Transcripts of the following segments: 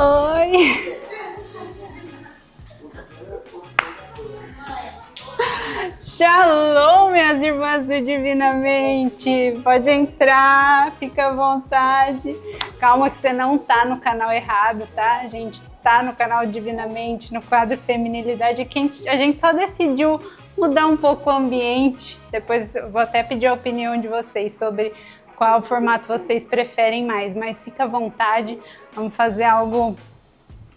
Oi! Shalom, minhas irmãs do Divinamente! Pode entrar, fica à vontade. Calma que você não tá no canal errado, tá? A gente tá no canal Divinamente, no quadro Feminilidade, que a gente só decidiu mudar um pouco o ambiente. Depois eu vou até pedir a opinião de vocês sobre qual formato vocês preferem mais, mas fica à vontade, vamos fazer algo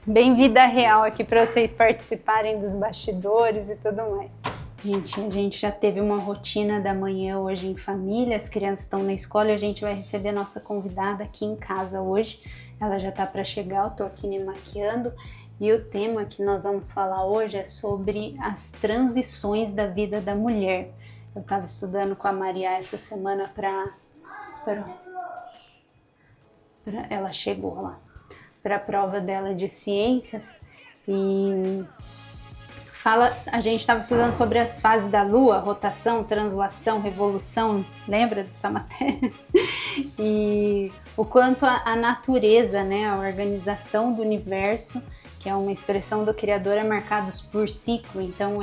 bem vida real aqui para vocês participarem dos bastidores e tudo mais. Gente, a gente já teve uma rotina da manhã hoje em família, as crianças estão na escola e a gente vai receber a nossa convidada aqui em casa hoje. Ela já tá para chegar, eu tô aqui me maquiando e o tema que nós vamos falar hoje é sobre as transições da vida da mulher. Eu tava estudando com a Maria essa semana ela chegou lá para a prova dela de ciências e a gente estava estudando sobre as fases da Lua, rotação, translação, revolução, lembra dessa matéria? E o quanto a natureza, né, a organização do universo, que é uma expressão do Criador, é marcados por ciclo. Então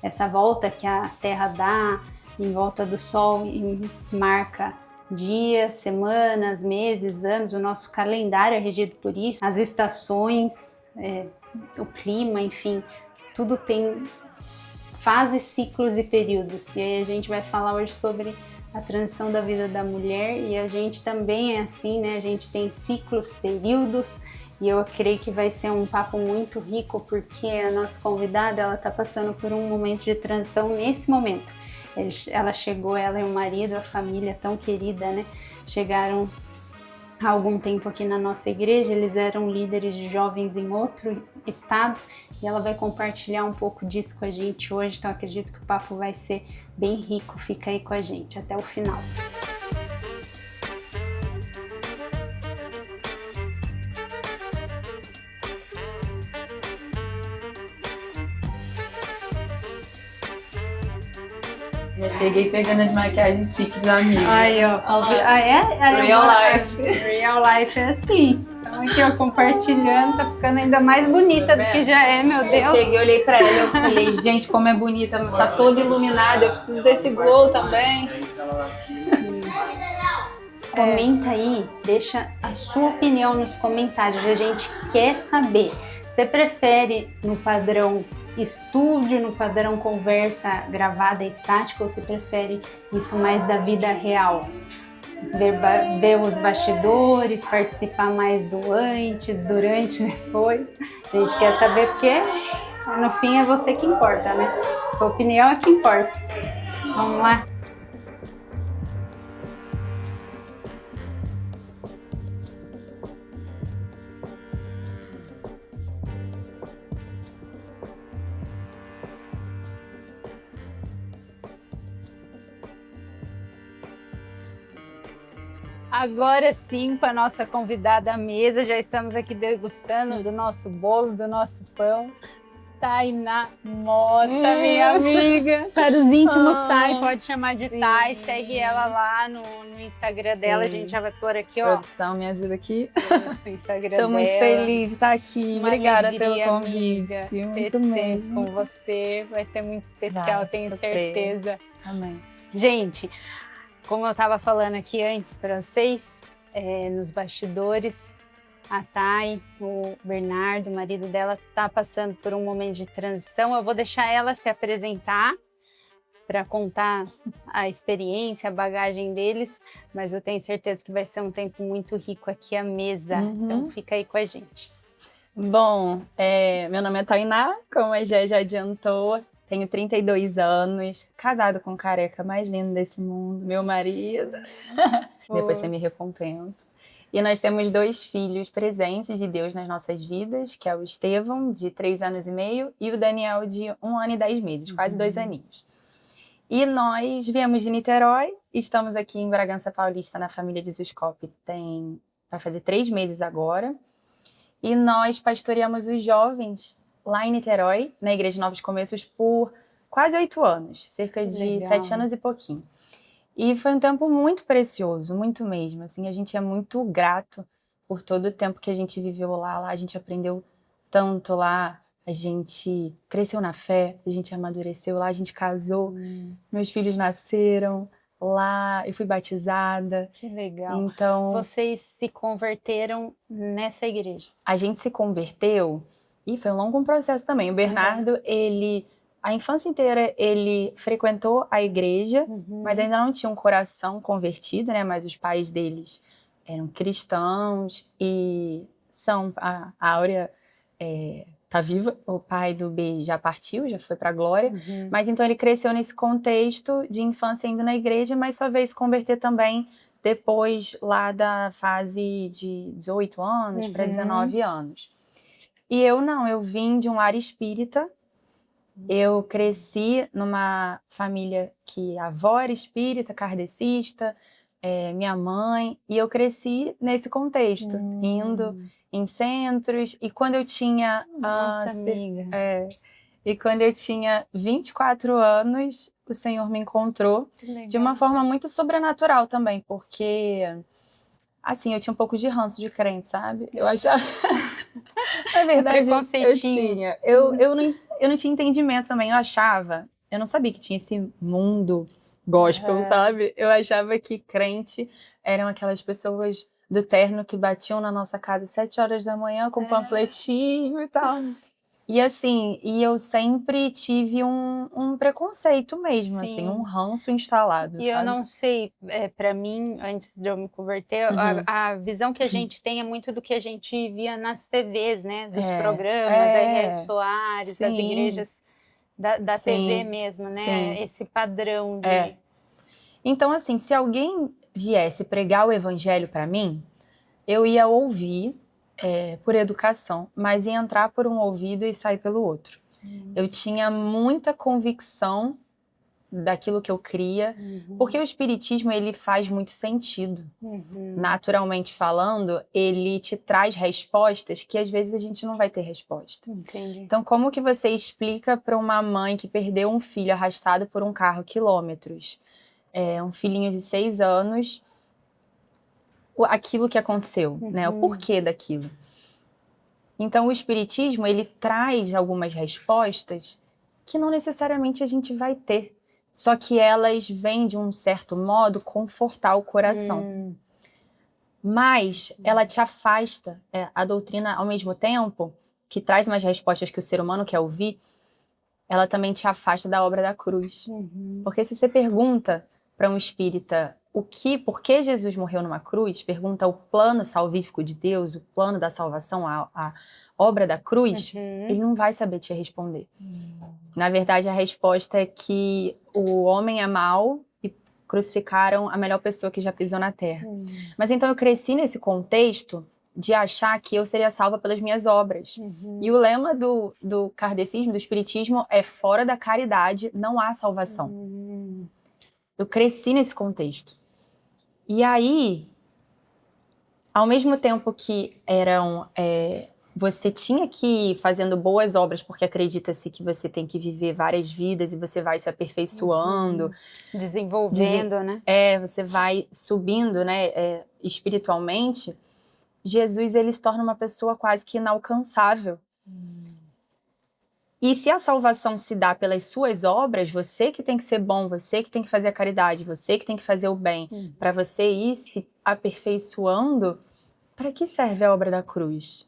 essa volta que a Terra dá em volta do Sol marca dias, semanas, meses, anos, o nosso calendário é regido por isso, as estações, o clima, enfim, tudo tem fases, ciclos e períodos. E aí a gente vai falar hoje sobre a transição da vida da mulher e a gente também é assim, né? A gente tem ciclos, períodos e eu creio que vai ser um papo muito rico porque a nossa convidada, ela tá passando por um momento de transição nesse momento. Ela chegou, ela e o marido, a família tão querida, né? Chegaram há algum tempo aqui na nossa igreja, eles eram líderes de jovens em outro estado e ela vai compartilhar um pouco disso com a gente hoje, então acredito que o papo vai ser bem rico, fica aí com a gente até o final. Já cheguei pegando as maquiagens chiques da amiga. Aí, ó. Real life. Real life é assim. Então aqui, ó, compartilhando, tá ficando ainda mais bonita do que já é, meu Deus. Eu cheguei, olhei pra ela, eu falei, gente, como é bonita, tá toda iluminada, eu preciso desse glow também. Comenta aí, deixa a sua opinião nos comentários, a gente quer saber. Você prefere no padrão estúdio, no padrão conversa gravada e estática, ou você prefere isso mais da vida real? Ver os bastidores, participar mais do antes, durante, depois. A gente quer saber porque no fim é você que importa, né? Sua opinião é que importa. Vamos lá? Agora sim, com a nossa convidada à mesa, já estamos aqui degustando do nosso bolo, do nosso pão. Tainá Mota, minha amiga. Para os íntimos, Thay, pode chamar de Thay. Segue ela lá no Instagram dela, a gente já vai pôr aqui, ó. Produção, me ajuda aqui. Isso, Instagram dela. Tô muito feliz de estar aqui. Uma Obrigada alegria, pelo convite. amiga, Muito ter esse tempo mesmo. com você. Vai ser muito especial, tenho certeza. Amém. Gente, como eu estava falando aqui antes para vocês, nos bastidores, a Thay, o Bernardo, o marido dela, tá passando por um momento de transição. Eu vou deixar ela se apresentar para contar a experiência, a bagagem deles, mas eu tenho certeza que vai ser um tempo muito rico aqui à mesa. Então fica aí com a gente. Bom, meu nome é Tainá, como a Gé já adiantou. Tenho 32 anos, casado com o careca mais lindo desse mundo, meu marido. Depois você me recompensa. E nós temos 2 filhos presentes de Deus nas nossas vidas, que é o Estevão, de 3 anos e meio, e o Daniel, de 1 ano e 10 meses, quase 2 aninhos. E nós viemos de Niterói, estamos aqui em Bragança Paulista, na família de Zuscope, vai fazer 3 meses agora. E nós pastoreamos os jovens lá em Niterói, na Igreja de Novos Começos, por quase 8 anos, cerca de 7 anos e pouquinho. E foi um tempo muito precioso, muito mesmo. Assim, a gente é muito grato por todo o tempo que a gente viveu lá. Lá a gente aprendeu tanto lá. A gente cresceu na fé, a gente amadureceu lá, a gente casou, meus filhos nasceram lá, eu fui batizada. Que legal. Então, Vocês se converteram nessa igreja? a gente se converteu e foi um longo processo também. O Bernardo, a infância inteira, ele frequentou a igreja, mas ainda não tinha um coração convertido, né? Mas os pais deles eram cristãos e a Áurea tá viva, o pai do B já partiu, já foi pra glória, mas então ele cresceu nesse contexto de infância indo na igreja, mas só veio se converter também depois lá da fase de 18 anos para 19 anos. E eu não, eu vim de um lar espírita, eu cresci numa família que a avó era espírita, kardecista, minha mãe, e eu cresci nesse contexto, indo em centros, e quando eu tinha... Nossa, amiga. E quando eu tinha 24 anos, o Senhor me encontrou de uma forma muito sobrenatural também, porque, assim, eu tinha um pouco de ranço de crente, sabe? Eu achava... Na verdade, eu tinha. Eu não tinha entendimento também, eu não sabia que tinha esse mundo gospel, sabe? Eu achava que crente eram aquelas pessoas do terno que batiam na nossa casa às 7 horas da manhã com panfletinho e tal. E assim, eu sempre tive um preconceito mesmo, assim, um ranço instalado, E sabe? eu não sei, pra mim, antes de eu me converter, a visão que a gente tem é muito do que a gente via nas TVs, né? Dos programas, R.R. Soares, das igrejas da TV mesmo, né? Esse padrão de... Então, assim, se alguém viesse pregar o evangelho pra mim, eu ia ouvir por educação, mas ia entrar por um ouvido e sair pelo outro. Eu tinha muita convicção daquilo que eu cria, porque o espiritismo, ele faz muito sentido. Naturalmente falando, ele te traz respostas que às vezes a gente não vai ter resposta. Entendi. Então, como que você explica para uma mãe que perdeu um filho arrastado por um carro quilômetros, um filhinho de 6 anos, aquilo que aconteceu, né? O porquê daquilo. Então, o espiritismo, ele traz algumas respostas que não necessariamente a gente vai ter. Só que elas vêm, de um certo modo, confortar o coração. Mas ela te afasta. A doutrina, ao mesmo tempo, que traz umas respostas que o ser humano quer ouvir, ela também te afasta da obra da cruz. Porque se você pergunta para um espírita por que Jesus morreu numa cruz, pergunta o plano salvífico de Deus, o plano da salvação, a obra da cruz, ele não vai saber te responder. Na verdade, a resposta é que o homem é mau e crucificaram a melhor pessoa que já pisou na terra. Mas então eu cresci nesse contexto de achar que eu seria salva pelas minhas obras. E o lema do kardecismo, do espiritismo, é fora da caridade não há salvação. Eu cresci nesse contexto. E aí, ao mesmo tempo que você tinha que ir fazendo boas obras, porque acredita-se que você tem que viver várias vidas e você vai se aperfeiçoando. Desenvolvendo, né? Você vai subindo, né, espiritualmente. Jesus, ele se torna uma pessoa quase que inalcançável. E se a salvação se dá pelas suas obras, você que tem que ser bom, você que tem que fazer a caridade, você que tem que fazer o bem, para você ir se aperfeiçoando, para que serve a obra da cruz?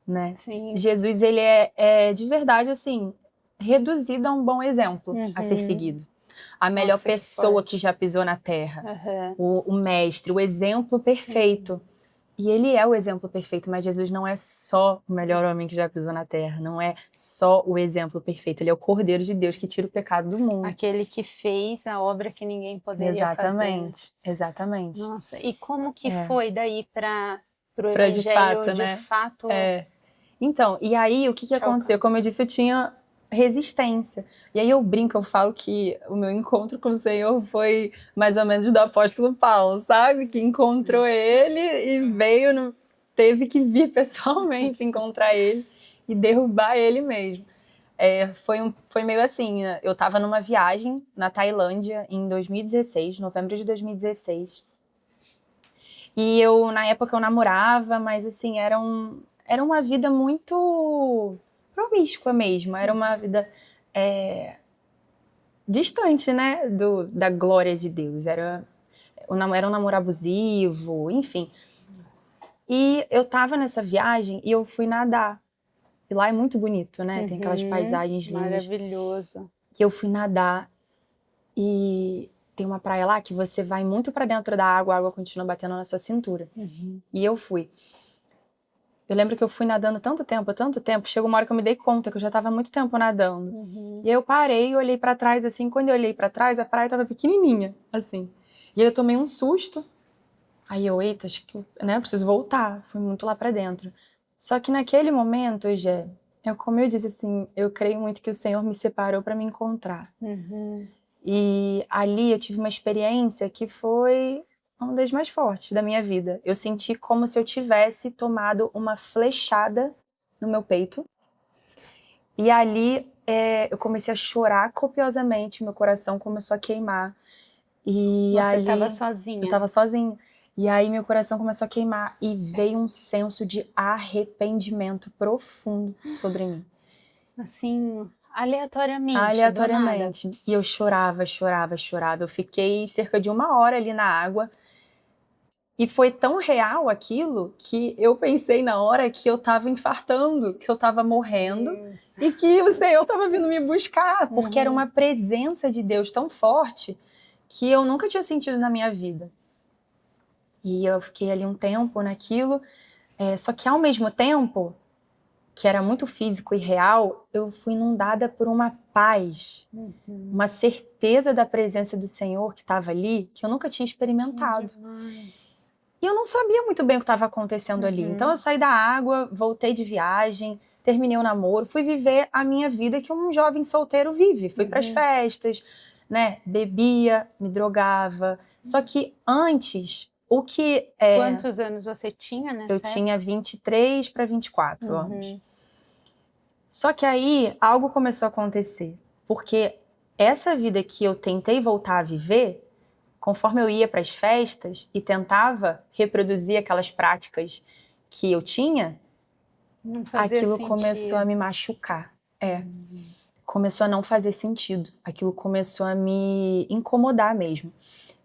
Né? Sim. Jesus, ele é de verdade, assim, reduzido a um bom exemplo a ser seguido. A melhor pessoa que já pisou na terra. O mestre, o exemplo perfeito. E ele é o exemplo perfeito, mas Jesus não é só o melhor homem que já pisou na terra, não é só o exemplo perfeito, ele é o Cordeiro de Deus que tira o pecado do mundo. Aquele que fez a obra que ninguém poderia fazer. Exatamente. Nossa, e como que foi daí para o evangelho de fato? Então, e aí o que aconteceu? Como eu disse, eu tinha resistência. E aí eu brinco, eu falo que o meu encontro com o Senhor foi mais ou menos do apóstolo Paulo, sabe? Que encontrou ele e teve que vir pessoalmente encontrar ele e derrubar ele mesmo. Foi meio assim, eu estava numa viagem na Tailândia em 2016, novembro de 2016. E na época eu namorava, mas assim, era uma vida muito promíscua mesmo. Era uma vida distante, né, da glória de Deus. Era um namoro abusivo, enfim. E eu tava nessa viagem e eu fui nadar. E lá é muito bonito, né? Tem aquelas paisagens lindas. Maravilhoso. Que eu fui nadar e tem uma praia lá que você vai muito pra dentro da água, a água continua batendo na sua cintura. E eu fui. Eu lembro que eu fui nadando tanto tempo, que chegou uma hora que eu me dei conta que eu já tava há muito tempo nadando. E aí eu parei e olhei pra trás, assim, quando eu olhei pra trás, a praia tava pequenininha, assim. E aí eu tomei um susto. Aí eu, eita, acho que, né, eu preciso voltar. Fui muito lá pra dentro. Só que naquele momento, como eu disse assim, eu creio muito que o Senhor me separou pra me encontrar. E ali eu tive uma experiência que foi uma das mais fortes da minha vida. Eu senti como se eu tivesse tomado uma flechada no meu peito. E ali eu comecei a chorar copiosamente, meu coração começou a queimar. E Você ali estava sozinha? Eu estava sozinha. E aí meu coração começou a queimar e veio um senso de arrependimento profundo sobre mim. Assim, aleatoriamente, Aleatoriamente. E eu chorava, chorava, chorava. Eu fiquei cerca de 1 hora ali na água. E foi tão real aquilo que eu pensei na hora que eu tava infartando, que eu tava morrendo. Isso. E que o Senhor tava vindo me buscar, porque era uma presença de Deus tão forte que eu nunca tinha sentido na minha vida. E eu fiquei ali um tempo naquilo, só que ao mesmo tempo, que era muito físico e real, eu fui inundada por uma paz, uma certeza da presença do Senhor que estava ali, que eu nunca tinha experimentado. E eu não sabia muito bem o que estava acontecendo ali. Então eu saí da água, voltei de viagem, terminei o namoro, fui viver a minha vida que um jovem solteiro vive. Fui para as festas, né? Bebia, me drogava. Só que antes, Quantos anos você tinha nessa época? Eu tinha 23 para 24 anos. Só que aí algo começou a acontecer. Porque essa vida que eu tentei voltar a viver, conforme eu ia para as festas e tentava reproduzir aquelas práticas que eu tinha, aquilo começou a me machucar. Começou a não fazer sentido. Aquilo começou a me incomodar mesmo.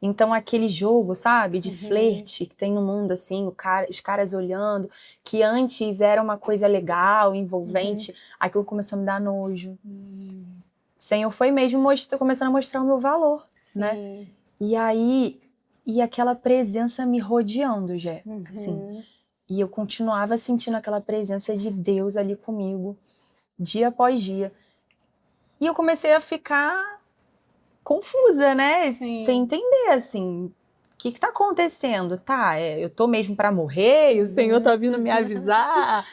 Então aquele jogo, sabe, de flerte que tem no mundo, assim, os caras olhando, que antes era uma coisa legal, envolvente, aquilo começou a me dar nojo. O Senhor foi mesmo começando a mostrar o meu valor, né? E aí, aquela presença me rodeando, assim. E eu continuava sentindo aquela presença de Deus ali comigo, dia após dia. E eu comecei a ficar confusa, né? Sem entender, assim, o que tá acontecendo? Eu tô mesmo pra morrer e o Senhor tá vindo me avisar?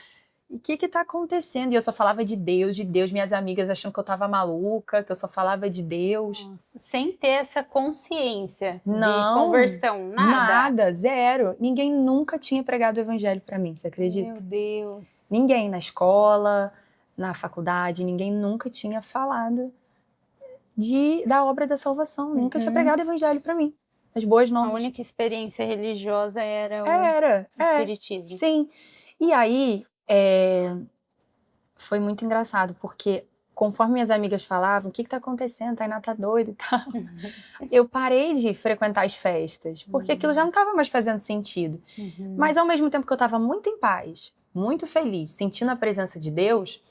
E o que tá acontecendo? E eu só falava de Deus, minhas amigas achando que eu tava maluca, que eu só falava de Deus. Nossa, sem ter essa consciência de conversão, nada? Nada, zero. Ninguém nunca tinha pregado o evangelho pra mim, você acredita? Meu Deus. Ninguém na escola, na faculdade, ninguém nunca tinha falado da obra da salvação. Nunca tinha pregado o evangelho pra mim. As boas novas. A única experiência religiosa era o espiritismo. Sim. E aí, foi muito engraçado, porque conforme minhas amigas falavam, o que tá acontecendo? Tainá tá doida e tal. Eu parei de frequentar as festas, porque aquilo já não tava mais fazendo sentido. Mas ao mesmo tempo que eu tava muito em paz, muito feliz, sentindo a presença de Deus,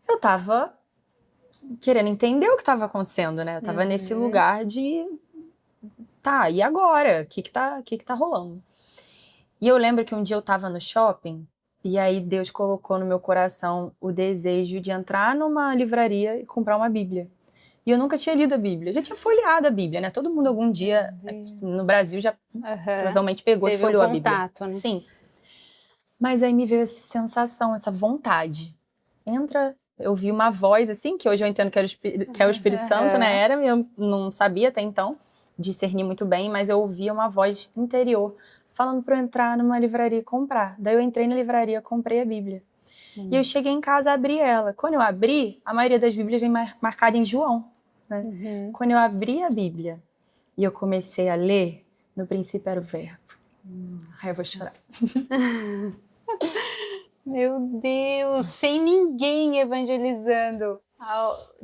eu tava querendo entender o que estava acontecendo, né? Eu tava nesse lugar de... Tá, e agora? O que tá rolando? E eu lembro que um dia eu tava no shopping, e aí Deus colocou no meu coração o desejo de entrar numa livraria e comprar uma Bíblia. E eu nunca tinha lido a Bíblia. Eu já tinha folheado a Bíblia, né? Todo mundo algum dia no Brasil já provavelmente pegou e folheou a Bíblia. Né? Sim. Mas aí me veio essa sensação, essa vontade. Eu vi uma voz, assim, que hoje eu entendo que é o Espírito Santo, né? Eu não sabia até então discernir muito bem, mas eu ouvia uma voz interior falando pra eu entrar numa livraria e comprar. Daí eu entrei na livraria, comprei a Bíblia. E eu cheguei em casa, abri ela. Quando eu abri, a maioria das Bíblias vem marcada em João, né? Quando eu abri a Bíblia e eu comecei a ler, no princípio era o Verbo. Ai, eu vou chorar. Meu Deus, sem ninguém evangelizando.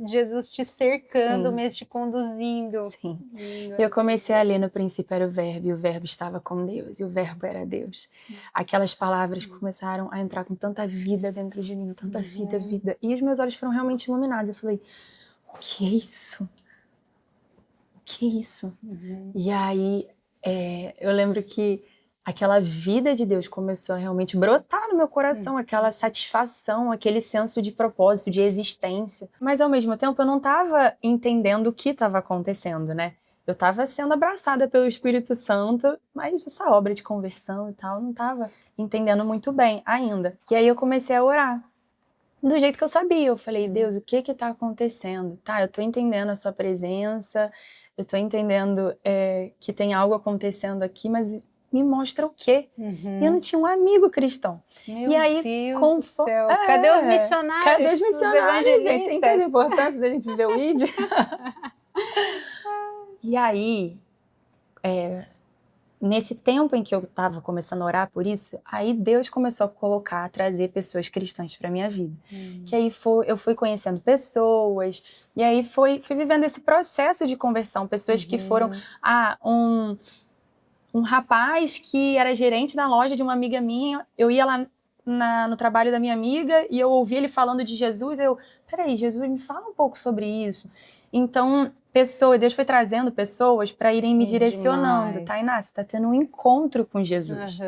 Jesus te cercando, Sim. mesmo te conduzindo. Sim. Lindo. Eu comecei a ler no princípio era o verbo, e o verbo estava com Deus, e o verbo era Deus. Aquelas palavras começaram a entrar com tanta vida dentro de mim, tanta vida. E os meus olhos foram realmente iluminados. Eu falei, o que é isso? O que é isso? E aí, eu lembro que aquela vida de Deus começou a realmente brotar no meu coração, aquela satisfação, aquele senso de propósito, de existência. Mas ao mesmo tempo eu não estava entendendo o que estava acontecendo, né? Eu estava sendo abraçada pelo Espírito Santo, mas essa obra de conversão e tal, eu não estava entendendo muito bem ainda. E aí eu comecei a orar. Do jeito que eu sabia, eu falei, Deus, o que está acontecendo? Tá, eu tô entendendo a sua presença, eu tô entendendo que tem algo acontecendo aqui, mas me mostra o quê? E eu não tinha um amigo cristão. Meu e aí, Deus do céu, cadê os missionários? Cadê os missionários, gente? Você entende a evangelistas? importância da gente ver o ID? E aí, nesse tempo em que eu estava começando a orar por isso, aí Deus começou a trazer pessoas cristãs para minha vida. Que aí eu fui conhecendo pessoas, e aí fui vivendo esse processo de conversão. Pessoas que foram... um rapaz que era gerente na loja de uma amiga minha, eu ia lá no trabalho da minha amiga e eu ouvi ele falando de Jesus, peraí, Jesus, me fala um pouco sobre isso. Então, Deus foi trazendo pessoas para irem me direcionando. Tainá, você está tendo um encontro com Jesus.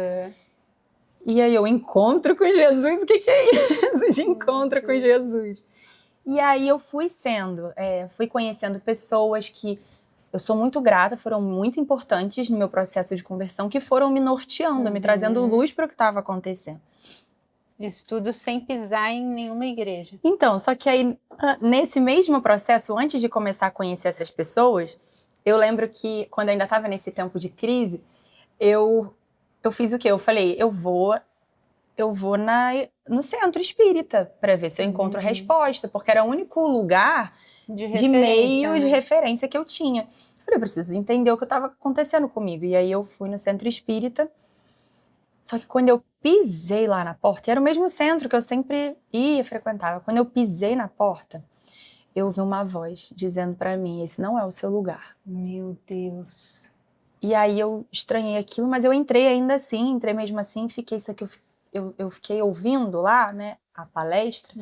E aí, eu encontro com Jesus? O que é isso de encontro com Jesus? E aí eu fui conhecendo pessoas que eu sou muito grata, foram muito importantes no meu processo de conversão, que foram me norteando, me trazendo luz para o que estava acontecendo. Isso tudo sem pisar em nenhuma igreja. Então, só que aí, nesse mesmo processo, antes de começar a conhecer essas pessoas, eu lembro que, quando eu ainda estava nesse tempo de crise, eu fiz o quê? Eu falei, eu vou no centro espírita para ver se eu encontro resposta, porque era o único lugar de meio de referência que eu tinha. Eu falei, eu preciso entender o que estava acontecendo comigo. E aí eu fui no centro espírita. Só que quando eu pisei lá na porta, e era o mesmo centro que eu sempre ia frequentava, quando eu pisei na porta, eu ouvi uma voz dizendo para mim, esse não é o seu lugar. Meu Deus. E aí eu estranhei aquilo, mas eu entrei ainda assim, entrei mesmo assim, fiquei isso aqui, eu fiquei ouvindo lá, né, a palestra,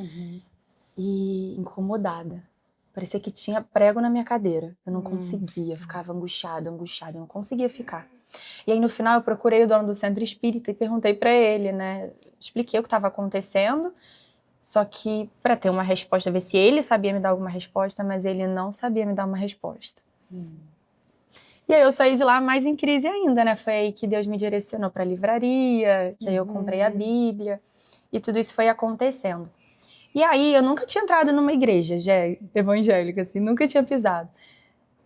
e incomodada. Parecia que tinha prego na minha cadeira. Eu não conseguia, ficava angustiada, eu não conseguia ficar. E aí no final eu procurei o dono do centro espírita e perguntei pra ele, né, expliquei o que estava acontecendo, só que para ter uma resposta, ver se ele sabia me dar alguma resposta, mas ele não sabia me dar uma resposta. E aí eu saí de lá mais em crise ainda, né? Foi aí que Deus me direcionou para a livraria, que aí eu comprei a Bíblia, e tudo isso foi acontecendo. E aí eu nunca tinha entrado numa igreja evangélica, assim, nunca tinha pisado.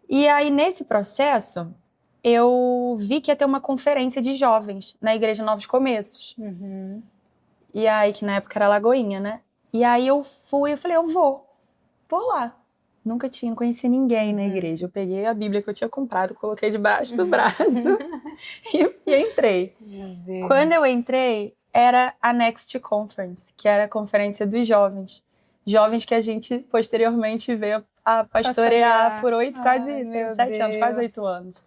E aí nesse processo, eu vi que ia ter uma conferência de jovens na Igreja Novos Começos. E aí, que na época era Lagoinha, né? E aí eu falei, eu vou lá. Não conheci ninguém na igreja. Eu peguei a Bíblia que eu tinha comprado, coloquei debaixo do braço e entrei. Quando eu entrei, era a Next Conference, que era a conferência dos jovens. Jovens que a gente posteriormente veio a pastorear por 7 anos, quase 8 anos.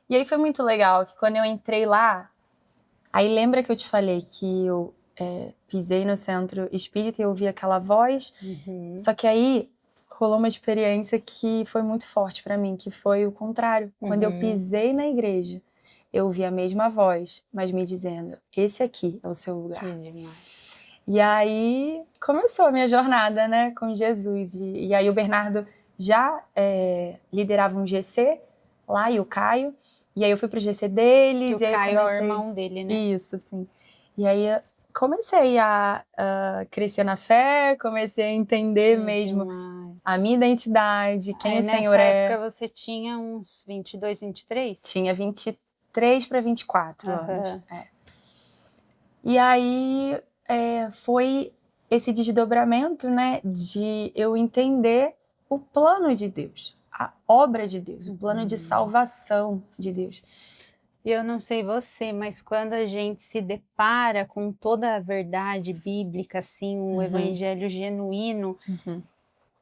E aí foi muito legal, que quando eu entrei lá, aí lembra que eu te falei que eu pisei no centro espírita e eu ouvi aquela voz, só que aí rolou uma experiência que foi muito forte pra mim, que foi o contrário. Quando eu pisei na igreja, eu ouvi a mesma voz, mas me dizendo, esse aqui é o seu lugar. Que demais. E aí começou a minha jornada, né, com Jesus. E aí o Bernardo já liderava um GC lá, e o Caio. E aí eu fui pro GC deles. Que o Caio é o irmão dele, né? Isso, assim. E aí comecei a crescer na fé, comecei a entender mesmo a minha identidade, quem o Senhor é. Nessa época você tinha uns 22, 23? Tinha 23 para 24 anos. E aí foi esse desdobramento, né, de eu entender o plano de Deus, a obra de Deus, o plano de salvação de Deus. Eu não sei você, mas quando a gente se depara com toda a verdade bíblica, assim, o evangelho genuíno,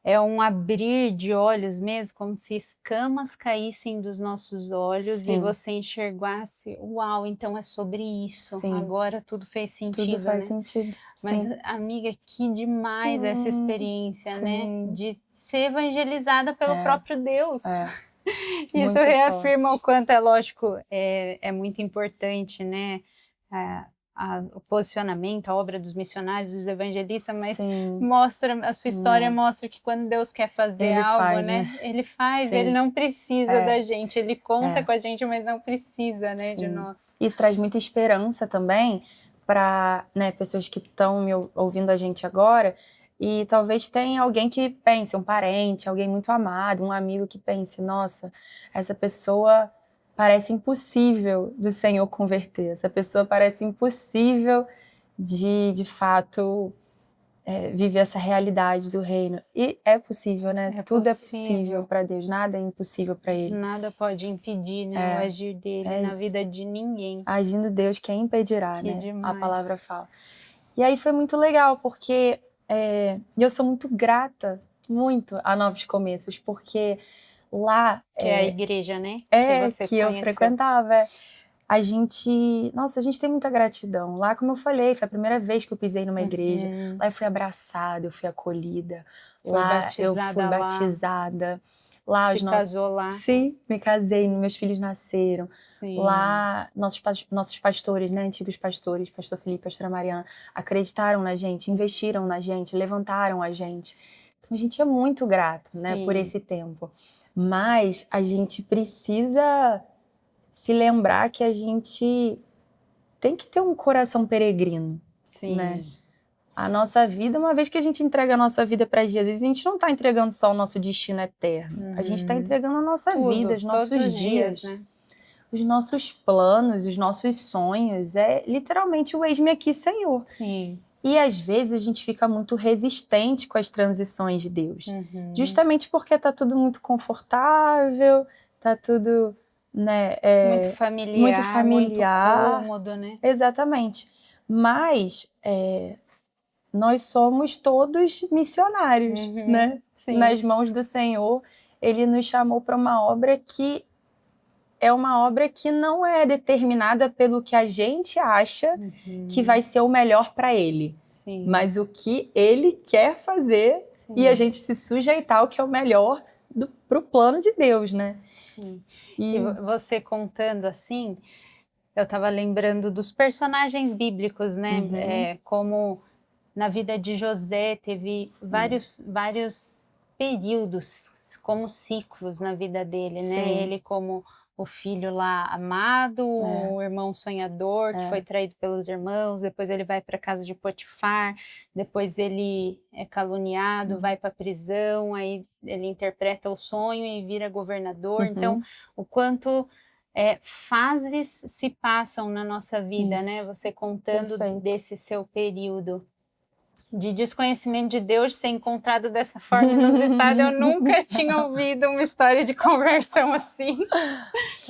é um abrir de olhos mesmo, como se escamas caíssem dos nossos olhos e Sim. você enxergasse, uau, então é sobre isso. Sim. Agora tudo fez sentido, Tudo faz né? sentido. Mas, Sim. amiga, que demais essa experiência, né? sim. De ser evangelizada pelo próprio Deus. Isso Muito reafirma forte. o quanto é lógico, é muito importante, né? O posicionamento, a obra dos missionários, dos evangelistas, mas Sim. mostra, a sua história mostra que quando Deus quer fazer Ele algo, faz, né? né? Ele faz, Sim. ele não precisa da gente, ele conta com a gente, mas não precisa, né, de Sim. nós. Isso traz muita esperança também para, né, pessoas que estão me ouvindo a gente agora e talvez tenha alguém que pense, um parente, alguém muito amado, um amigo que pense, nossa, essa pessoa parece impossível do Senhor converter, essa pessoa parece impossível de fato viver essa realidade do reino. E é possível, né? Tudo é possível para Deus, nada é impossível para Ele. Nada pode impedir, né, o agir dele na vida de ninguém. Agindo Deus, quem impedirá, Que né? demais. A palavra fala. E aí foi muito legal, porque eu sou muito grata, muito, a Novos Começos, porque lá... Que é a igreja, né? que você eu frequentava. A gente tem muita gratidão. Lá, como eu falei, foi a primeira vez que eu pisei numa igreja. Lá eu fui abraçada, eu fui acolhida. Lá eu fui batizada. Lá se casou lá. Sim, me casei, meus filhos nasceram. Sim. Lá, nossos pastores, né, antigos pastores, pastor Felipe, pastora Mariana, acreditaram na gente, investiram na gente, levantaram a gente. Então a gente é muito grato, né, por esse tempo. Mas a gente precisa se lembrar que a gente tem que ter um coração peregrino, né? A nossa vida, uma vez que a gente entrega a nossa vida para Jesus, a gente não está entregando só o nosso destino eterno. A gente está entregando a nossa vida, os nossos dias, né? Os nossos planos, os nossos sonhos. É literalmente o eis-me aqui, Senhor. Sim. E às vezes a gente fica muito resistente com as transições de Deus. Justamente porque tá tudo muito confortável, tá tudo, né, muito familiar. Muito cômodo, né? Exatamente. Mas nós somos todos missionários, né? Sim. Nas mãos do Senhor. Ele nos chamou para uma obra que é uma obra que não é determinada pelo que a gente acha que vai ser o melhor para ele. Sim. Mas o que ele quer fazer e a gente se sujeitar ao que é o melhor pro plano de Deus, né? Sim. E você contando assim, eu estava lembrando dos personagens bíblicos, né? Como na vida de José teve vários períodos, como ciclos na vida dele, né? Ele como o filho lá amado, o irmão sonhador que foi traído pelos irmãos, depois ele vai para a casa de Potifar, depois ele é caluniado, vai para a prisão, aí ele interpreta o sonho e vira governador. Então, o quanto fases se passam na nossa vida, né? Você contando desse seu período de desconhecimento de Deus, ser encontrado dessa forma inusitada. Eu nunca tinha ouvido uma história de conversão assim.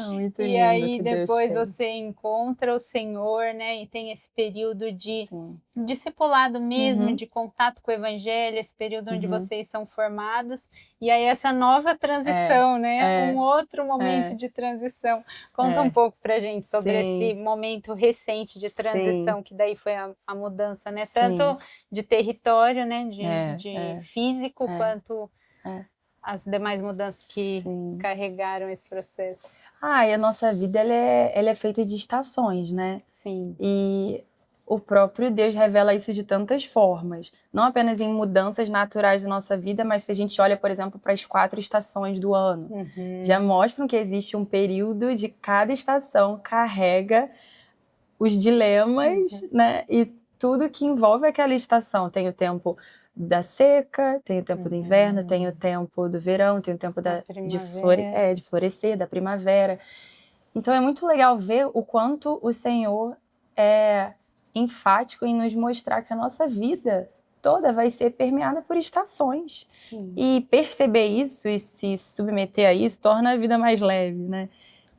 Muito e aí depois você encontra o Senhor, né? E tem esse período de discipulado mesmo, de contato com o Evangelho, esse período onde vocês são formados. E aí essa nova transição, né? Um outro momento de transição. Conta um pouco pra gente sobre esse momento recente de transição, que daí foi a mudança, né? Tanto de território, né? De físico, quanto as demais mudanças que carregaram esse processo. E a nossa vida ela é feita de estações, né? Sim. E o próprio Deus revela isso de tantas formas. Não apenas em mudanças naturais da nossa vida, mas se a gente olha, por exemplo, para as 4 estações do ano. Já mostram que existe um período de cada estação carrega os dilemas, né? E tudo que envolve aquela estação. Tem o tempo da seca, tem o tempo do inverno, tem o tempo do verão, tem o tempo de florescer, da primavera. Então é muito legal ver o quanto o Senhor é enfático em nos mostrar que a nossa vida toda vai ser permeada por estações. E perceber isso e se submeter a isso torna a vida mais leve, né?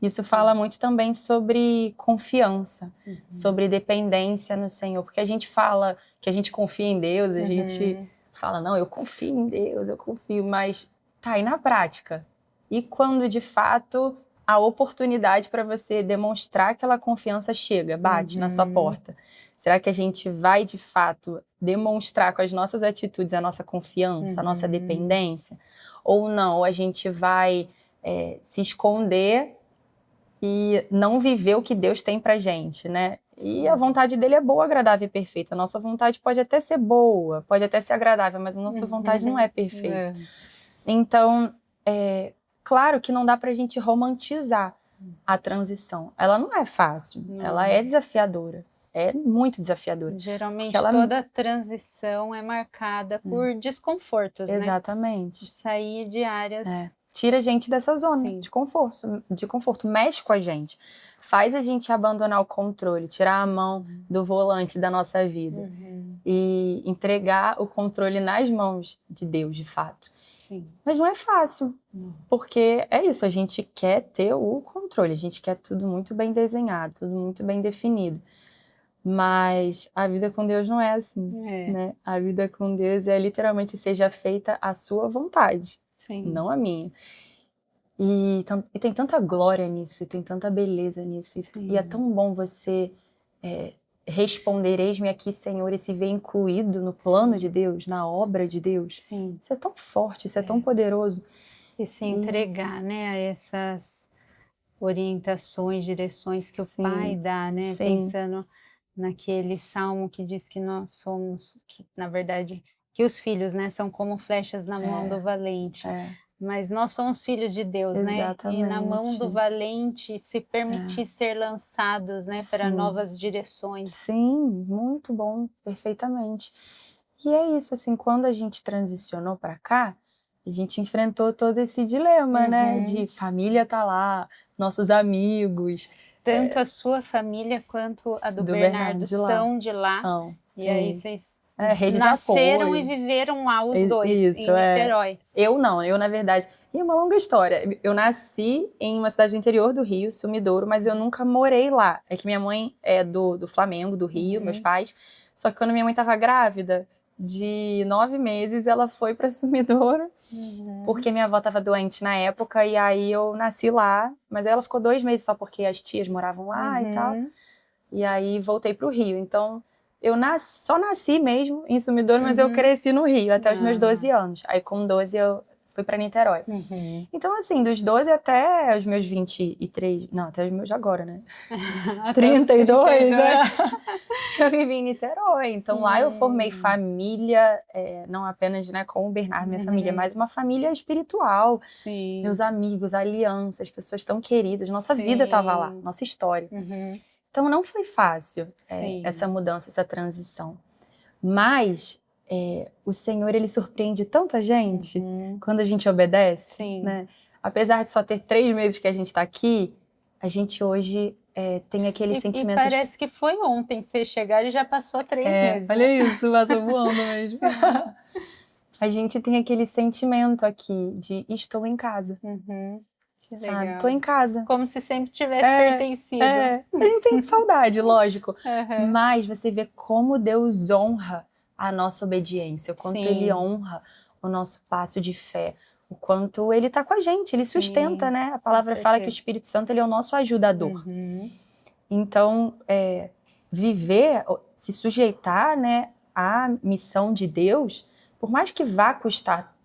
Isso fala muito também sobre confiança, sobre dependência no Senhor. Porque a gente fala que a gente confia em Deus, a gente fala, não, eu confio em Deus, eu confio, mas tá, e na prática? E quando, de fato, a oportunidade para você demonstrar aquela confiança chega, bate na sua porta? Será que a gente vai, de fato, demonstrar com as nossas atitudes a nossa confiança, a nossa dependência? Ou não? Ou a gente vai se esconder e não viver o que Deus tem pra gente, né? E a vontade dele é boa, agradável e perfeita. A nossa vontade pode até ser boa, pode até ser agradável, mas a nossa vontade não é perfeita. Então, claro que não dá pra gente romantizar a transição. Ela não é fácil, ela é desafiadora. É muito desafiadora. Geralmente toda transição é marcada por desconfortos, né? Exatamente. Sair de áreas... Tira a gente dessa zona de conforto, mexe com a gente. Faz a gente abandonar o controle, tirar a mão do volante da nossa vida. E entregar o controle nas mãos de Deus, de fato. Sim. Mas não é fácil, porque é isso, a gente quer ter o controle, a gente quer tudo muito bem desenhado, tudo muito bem definido. Mas a vida com Deus não é assim, né? A vida com Deus é literalmente seja feita a sua vontade, não a minha. E tem tanta glória nisso, e tem tanta beleza nisso. E é tão bom você responder, eis-me aqui, Senhor, e se ver incluído no plano de Deus, na obra de Deus. Sim. Isso é tão forte, isso é tão poderoso. E se entregar, né, a essas orientações, direções que o Pai dá, né? Pensando naquele salmo que diz que nós somos, que, na verdade, que os filhos, né, são como flechas na mão do valente. Mas nós somos filhos de Deus, Exatamente. né? E na mão do valente se permitir ser lançados, né, para novas direções. Sim, muito bom, perfeitamente. E é isso, assim, quando a gente transicionou para cá, a gente enfrentou todo esse dilema, né? De família tá lá, nossos amigos. Tanto a sua família quanto a do Bernardo são de lá. E aí vocês rede nasceram de e apoio. viveram lá os dois, Isso, em Niterói. Eu não, eu na verdade... E é uma longa história. Eu nasci em uma cidade do interior do Rio, Sumidouro, mas eu nunca morei lá. É que minha mãe é do Flamengo, do Rio, meus pais. Só que quando minha mãe estava grávida, de 9 meses, ela foi para Sumidouro, porque minha avó estava doente na época, e aí eu nasci lá. Mas aí ela ficou 2 meses só porque as tias moravam lá e tal. E aí voltei pro Rio. Então, eu só nasci mesmo em Sumidouro, mas eu cresci no Rio até os meus 12 anos. Aí com 12 eu fui pra Niterói. Então, assim, dos 12 até os meus 23... Não, até os meus agora, né? 32, eu vivi em Niterói. Então, lá eu formei família, não apenas, né, com o Bernardo, minha família, mas uma família espiritual. Meus amigos, alianças, pessoas tão queridas. Nossa vida tava lá, nossa história. Então, não foi fácil essa mudança, essa transição. Mas... o Senhor, Ele surpreende tanto a gente quando a gente obedece, né? Apesar de só ter 3 meses que a gente está aqui, a gente hoje tem aquele sentimento... E parece que foi ontem que vocês chegaram e já passou 3 meses. Olha isso, passou voando mesmo. A gente tem aquele sentimento aqui de estou em casa. Que sabe? legal. Tô em casa. Como se sempre tivesse pertencido. A gente tem saudade, lógico. Mas você vê como Deus honra a nossa obediência, o quanto Ele honra o nosso passo de fé, o quanto Ele tá com a gente, Ele sustenta, né? A palavra fala que o Espírito Santo, Ele é o nosso ajudador. Então, viver, se sujeitar, né, à missão de Deus, por mais que vá custar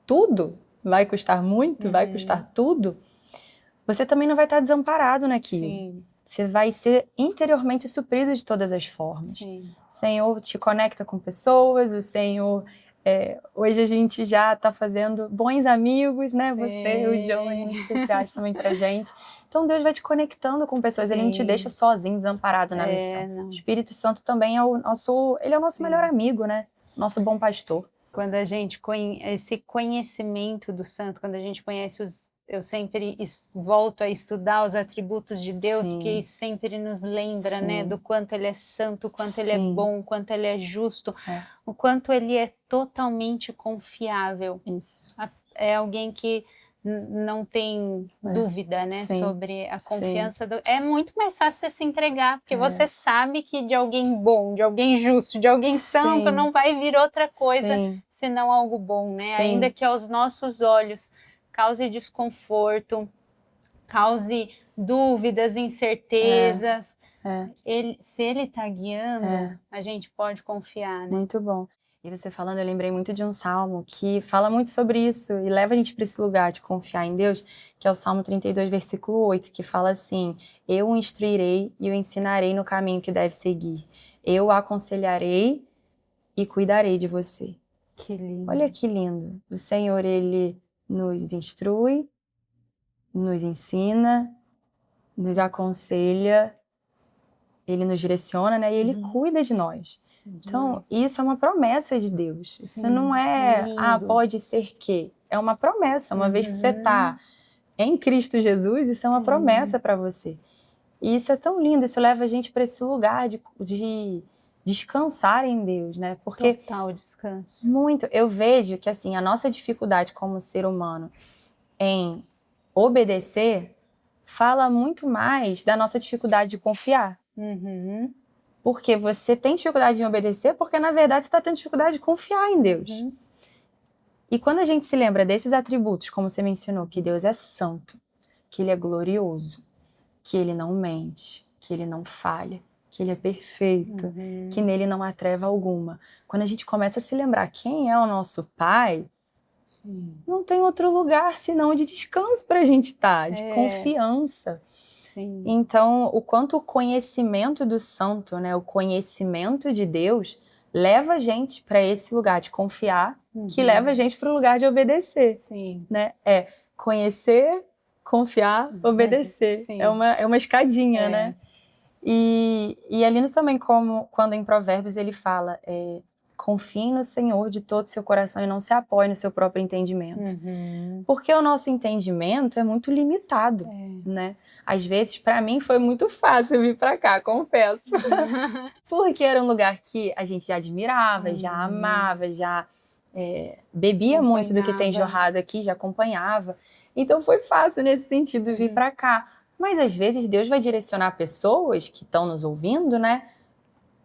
tudo, vai custar muito, vai custar tudo, você também não vai estar desamparado naquilo. Você vai ser interiormente suprido de todas as formas. O Senhor te conecta com pessoas, o Senhor... hoje a gente já está fazendo bons amigos, né? Você, o John, especiais também pra gente. Então Deus vai te conectando com pessoas, Ele não te deixa sozinho, desamparado na missão. Não. O Espírito Santo também é o nosso melhor amigo, né? Nosso bom pastor. Quando a gente esse conhecimento do santo, quando a gente conhece eu sempre volto a estudar os atributos de Deus, porque isso sempre nos lembra, né, do quanto Ele é santo, o quanto Ele é bom, o quanto Ele é justo, o quanto Ele é totalmente confiável. Isso. É alguém que não tem dúvida, né? Sim. Sobre a confiança. É muito mais fácil você se entregar, porque você sabe que de alguém bom, de alguém justo, de alguém santo, não vai vir outra coisa senão algo bom, né? Ainda que aos nossos olhos cause desconforto, cause dúvidas, incertezas. Se ele tá guiando, a gente pode confiar, né? Muito bom. E você falando, eu lembrei muito de um salmo que fala muito sobre isso e leva a gente para esse lugar de confiar em Deus, que é o Salmo 32, versículo 8, que fala assim: eu o instruirei e o ensinarei no caminho que deve seguir. Eu o aconselharei e cuidarei de você. Que lindo. Olha que lindo. O Senhor, Ele nos instrui, nos ensina, nos aconselha, Ele nos direciona, né? E Ele cuida de nós. Então, isso é uma promessa de Deus. Isso não é, pode ser que. É uma promessa. Uma vez que você está em Cristo Jesus, isso é uma promessa para você. E isso é tão lindo. Isso leva a gente para esse lugar de descansar em Deus, né? Porque total descanso. Muito. Eu vejo que, assim, a nossa dificuldade como ser humano em obedecer fala muito mais da nossa dificuldade de confiar. Porque você tem dificuldade em obedecer porque, na verdade, você está tendo dificuldade de confiar em Deus. E quando a gente se lembra desses atributos, como você mencionou, que Deus é santo, que Ele é glorioso, que Ele não mente, que Ele não falha, que Ele é perfeito, que nele não há treva alguma. Quando a gente começa a se lembrar quem é o nosso Pai, não tem outro lugar senão de descanso para a gente estar, de confiança. Então, o quanto o conhecimento do santo, né, o conhecimento de Deus, leva a gente para esse lugar de confiar, que leva a gente para o lugar de obedecer. Né? É conhecer, confiar, obedecer. É uma escadinha, né? E ali também, como quando em Provérbios ele fala, confie no Senhor de todo o seu coração e não se apoie no seu próprio entendimento. Porque o nosso entendimento é muito limitado, né? Às vezes, para mim, foi muito fácil vir para cá, confesso. Porque era um lugar que a gente já admirava, já amava, já bebia muito do que tem jorrado aqui, já acompanhava. Então, foi fácil nesse sentido vir para cá. Mas, às vezes, Deus vai direcionar pessoas que estão nos ouvindo, né?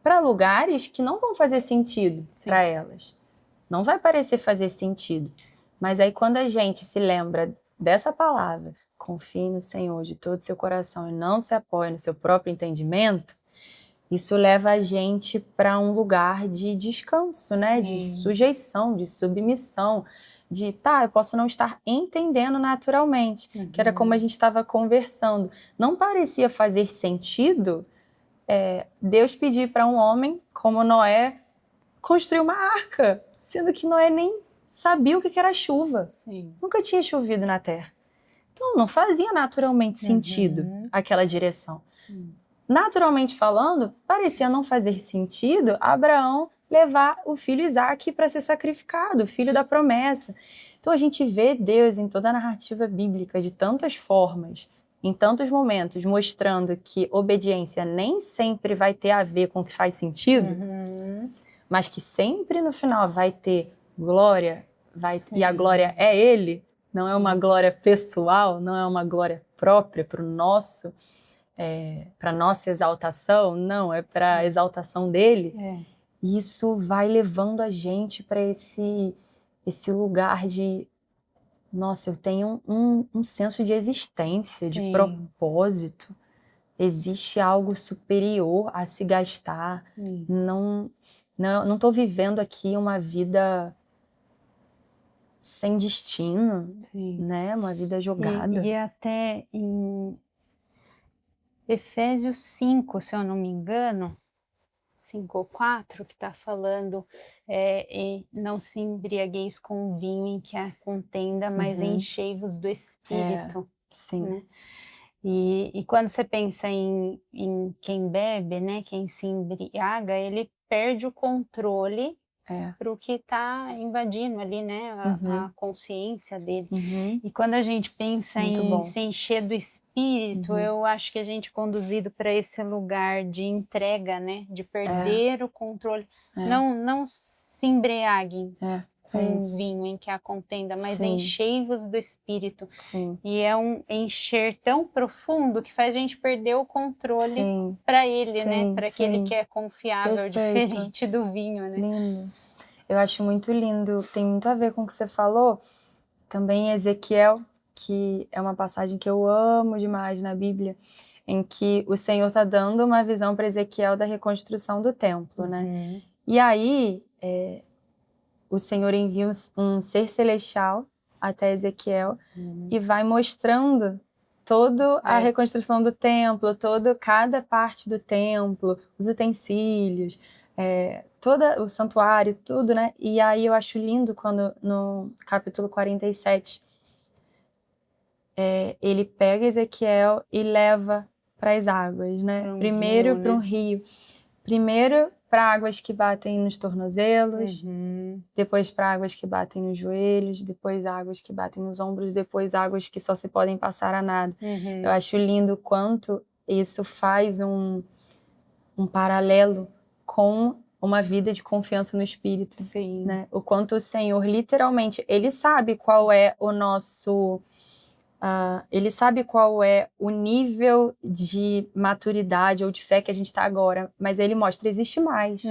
Para lugares que não vão fazer sentido para elas. Não vai parecer fazer sentido. Mas aí quando a gente se lembra dessa palavra, confie no Senhor de todo o seu coração e não se apoie no seu próprio entendimento, isso leva a gente para um lugar de descanso, né? De sujeição, de submissão, de eu posso não estar entendendo naturalmente, que era como a gente estava conversando. Não parecia fazer sentido Deus pedir para um homem como Noé construir uma arca, sendo que Noé nem sabia o que era chuva. Nunca tinha chovido na terra. Então não fazia naturalmente sentido aquela direção. Naturalmente falando, parecia não fazer sentido Abraão levar o filho Isaque para ser sacrificado, o filho da promessa. Então a gente vê Deus em toda a narrativa bíblica de tantas formas, em tantos momentos, mostrando que obediência nem sempre vai ter a ver com o que faz sentido, mas que sempre no final vai ter glória, e a glória é Ele, não é uma glória pessoal, não é uma glória própria para para nossa exaltação, não, é para a exaltação dele. E isso vai levando a gente para esse lugar de nossa, eu tenho um senso de existência, de propósito. Existe algo superior a se gastar. Não estou vivendo aqui uma vida sem destino, né? Uma vida jogada. E até em Efésios 5, se eu não me engano, 5 ou 4, que está falando e não se embriagueis com vinho em que há contenda, mas enchei-vos do Espírito. Né? E quando você pensa em quem bebe, né, quem se embriaga, ele perde o controle para o que está invadindo ali, né, a consciência dele. E quando a gente pensa em se encher do Espírito, eu acho que a gente é conduzido para esse lugar de entrega, né, de perder o controle. Não se embriaguem com Isso. vinho, em que há contenda, mas Sim. enchei-vos do Espírito. Sim. E é um encher tão profundo que faz a gente perder o controle Sim. para ele, Sim, né? Para aquele sim. que é confiável, Perfeito. diferente do vinho, né? Lindo. Eu acho muito lindo. Tem muito a ver com o que você falou. Também Ezequiel, que é uma passagem que eu amo demais na Bíblia, em que o Senhor está dando uma visão para Ezequiel da reconstrução do templo, né? E aí, o Senhor envia um ser celestial até Ezequiel e vai mostrando toda a reconstrução do templo, cada parte do templo, os utensílios, todo o santuário, tudo, né? E aí eu acho lindo quando no capítulo 47 ele pega Ezequiel e leva para as águas, né? Primeiro para um rio. Primeiro para águas que batem nos tornozelos, depois para águas que batem nos joelhos, depois águas que batem nos ombros, depois águas que só se podem passar a nado. Eu acho lindo o quanto isso faz um paralelo com uma vida de confiança no Espírito. Sim. Né? O quanto o Senhor, literalmente, Ele sabe qual é o nosso... ele sabe qual é o nível de maturidade ou de fé que a gente está agora, mas ele mostra, existe mais.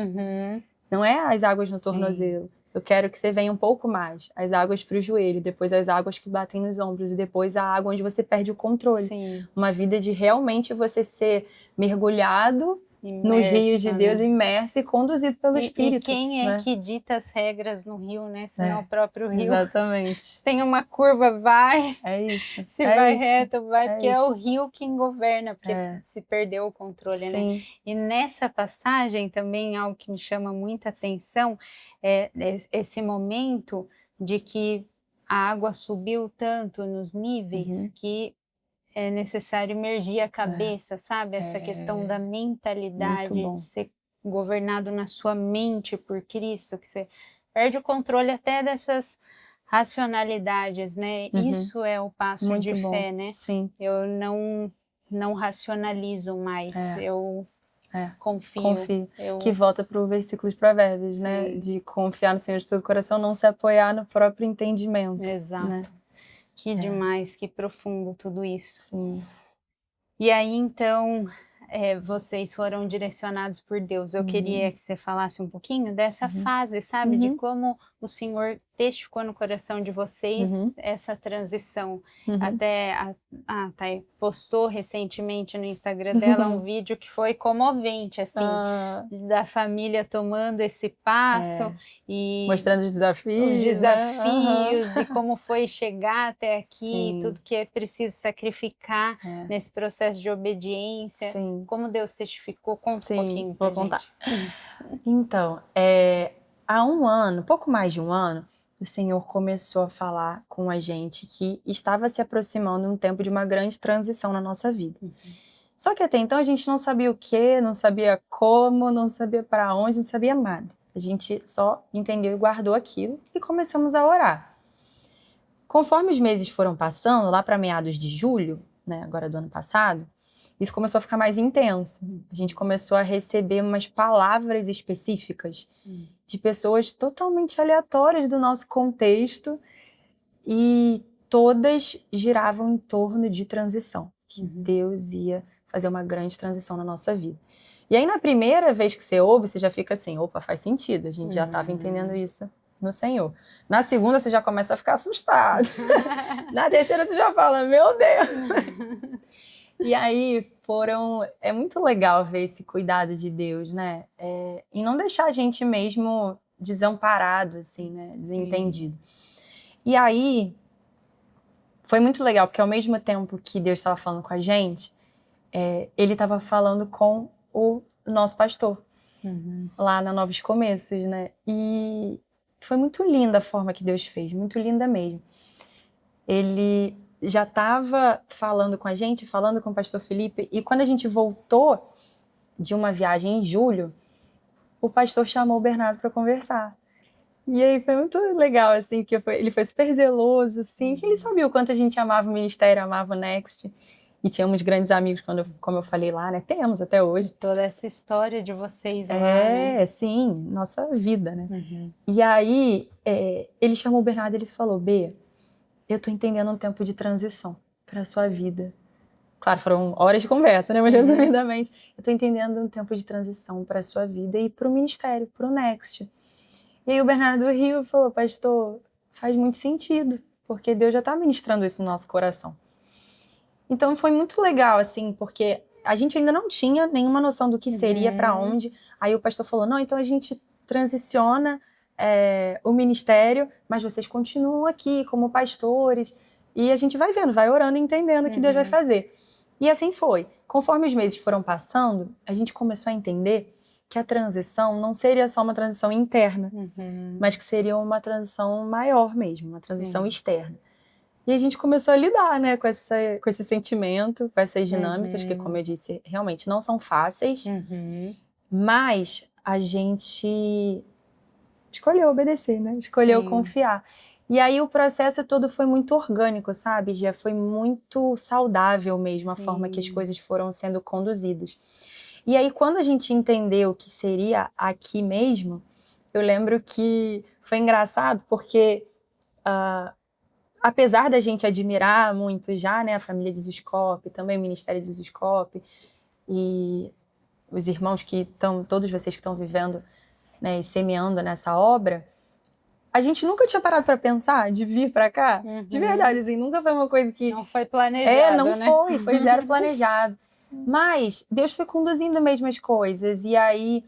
Não é as águas no tornozelo. Eu quero que você venha um pouco mais. As águas para o joelho, depois as águas que batem nos ombros e depois a água onde você perde o controle. Sim. Uma vida de realmente você ser mergulhado Imerso, nos rios de Deus, né? imerso e conduzido pelo Espírito. E quem é né? que dita as regras no rio, né? Se não é o próprio rio. Exatamente. Se tem uma curva, vai. É isso. Se vai reto, vai. Porque é o isso. rio quem governa, porque se perdeu o controle, Sim. né? E nessa passagem também algo que me chama muita atenção é esse momento de que a água subiu tanto nos níveis que é necessário emergir a cabeça, sabe? Essa questão da mentalidade, de ser governado na sua mente por Cristo, que você perde o controle até dessas racionalidades, né? Isso é o passo Muito de bom. fé, né? Sim. Eu não racionalizo mais, eu confio. Que volta para o versículo de Provérbios, né? De confiar no Senhor de todo o coração, não se apoiar no próprio entendimento. Exato. Né? Que demais, que profundo tudo isso. Sim. E aí, então, vocês foram direcionados por Deus. Eu queria que você falasse um pouquinho dessa fase, sabe? De como o Senhor testificou no coração de vocês essa transição. Até a Thay postou recentemente no Instagram dela um vídeo que foi comovente, assim, da família tomando esse passo e mostrando os desafios, e como foi chegar até aqui, tudo que é preciso sacrificar nesse processo de obediência. Sim. Como Deus testificou, conta um pouquinho pra vou contar. gente. Então, há um ano, pouco mais de um ano, o Senhor começou a falar com a gente que estava se aproximando um tempo de uma grande transição na nossa vida. Só que até então a gente não sabia o que, não sabia como, não sabia para onde, não sabia nada. A gente só entendeu e guardou aquilo e começamos a orar. Conforme os meses foram passando, lá para meados de julho, né, agora do ano passado, isso começou a ficar mais intenso. A gente começou a receber umas palavras específicas de pessoas totalmente aleatórias do nosso contexto e todas giravam em torno de transição, que Deus ia fazer uma grande transição na nossa vida. E aí, na primeira vez que você ouve, você já fica assim, opa, faz sentido, a gente já estava entendendo isso no Senhor. Na segunda, você já começa a ficar assustado. Na terceira, você já fala, meu Deus! E aí, é muito legal ver esse cuidado de Deus, né? E não deixar a gente mesmo desamparado, assim, né? Desentendido. E aí, foi muito legal, porque ao mesmo tempo que Deus estava falando com a gente, Ele estava falando com o nosso pastor, lá na Novos Começos, né? E foi muito linda a forma que Deus fez, muito linda mesmo. Ele já estava falando com a gente, falando com o pastor Felipe, e quando a gente voltou de uma viagem em julho, o pastor chamou o Bernardo para conversar. E aí foi muito legal, assim, porque ele foi super zeloso, assim, que ele sabia o quanto a gente amava o ministério, amava o Next. E tínhamos grandes amigos, como eu falei lá, né? Temos até hoje. Toda essa história de vocês lá, né? Sim, nossa vida, né? Uhum. E aí, ele chamou o Bernardo e ele falou, Bê, eu tô entendendo um tempo de transição pra sua vida. Claro, foram horas de conversa, né? Mas resumidamente, eu tô entendendo um tempo de transição pra sua vida e pro ministério, pro Next. E aí o Bernardo riu e falou, pastor, faz muito sentido, porque Deus já tá ministrando isso no nosso coração. Então foi muito legal, assim, porque a gente ainda não tinha nenhuma noção do que seria, pra onde. Aí o pastor falou, não, então a gente transiciona o ministério, mas vocês continuam aqui como pastores. E a gente vai vendo, vai orando e entendendo o que Deus vai fazer. E assim foi. Conforme os meses foram passando, a gente começou a entender que a transição não seria só uma transição interna, mas que seria uma transição maior mesmo, uma transição externa. E a gente começou a lidar, né, com esse sentimento, com essas dinâmicas, que, como eu disse, realmente não são fáceis, mas a gente escolheu obedecer, né? Escolheu confiar. E aí o processo todo foi muito orgânico, sabe, Gia? Foi muito saudável mesmo a forma que as coisas foram sendo conduzidas. E aí quando a gente entendeu que seria aqui mesmo, eu lembro que foi engraçado porque apesar da gente admirar muito já, né, a família de Zuscope, também o Ministério de Zuscope, e os irmãos que estão, todos vocês que estão vivendo, né, e semeando nessa obra, a gente nunca tinha parado para pensar de vir para cá, de verdade, assim, nunca foi uma coisa que... Não foi planejado, não né? foi zero planejado. Mas Deus foi conduzindo mesmo as coisas, e aí